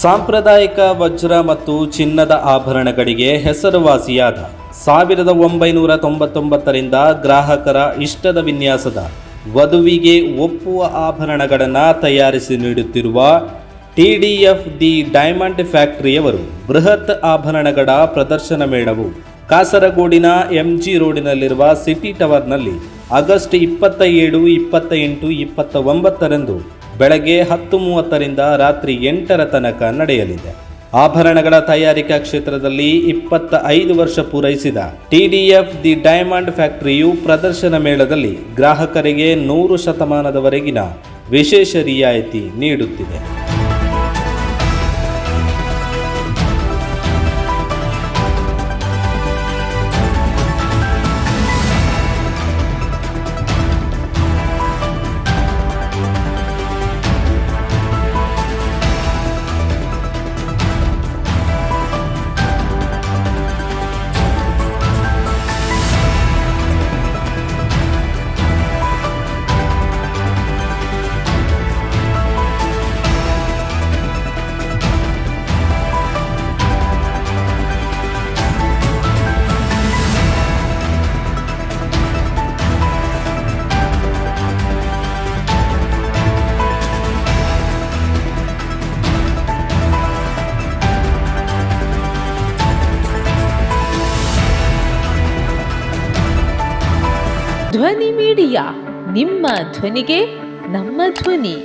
ಸಾಂಪ್ರದಾಯಿಕ ವಜ್ರ ಮತ್ತು ಚಿನ್ನದ ಆಭರಣಗಳಿಗೆ ಹೆಸರುವಾಸಿಯಾದ 1999ರಿಂದ ಗ್ರಾಹಕರ ಇಷ್ಟದ ವಿನ್ಯಾಸದ ವಧುವಿಗೆ ಒಪ್ಪುವ ಆಭರಣಗಳನ್ನು ತಯಾರಿಸಿ ನೀಡುತ್ತಿರುವ TDF ದಿ ಡೈಮಂಡ್ ಫ್ಯಾಕ್ಟರಿಯವರು ಬೃಹತ್ ಆಭರಣಗಳ ಪ್ರದರ್ಶನ ಮೇಳವು ಕಾಸರಗೋಡಿನ MG ರೋಡಿನಲ್ಲಿರುವ ಸಿಟಿ ಟವರ್ನಲ್ಲಿ ಆಗಸ್ಟ್ 27, 28, 29ರಂದು ಬೆಳಗ್ಗೆ 10:30ರಿಂದ ರಾತ್ರಿ 8ರ ತನಕ ನಡೆಯಲಿದೆ. ಆಭರಣಗಳ ತಯಾರಿಕಾ ಕ್ಷೇತ್ರದಲ್ಲಿ 25 ವರ್ಷ ಪೂರೈಸಿದ TDF ದಿ ಡೈಮಂಡ್ ಫ್ಯಾಕ್ಟರಿಯು ಪ್ರದರ್ಶನ ಮೇಳದಲ್ಲಿ ಗ್ರಾಹಕರಿಗೆ 100% ವಿಶೇಷ ರಿಯಾಯಿತಿ ನೀಡುತ್ತಿದೆ. ಧ್ವನಿ ಮೀಡಿಯಾ, ನಿಮ್ಮ ಧ್ವನಿಗೆ ನಮ್ಮ ಧ್ವನಿ.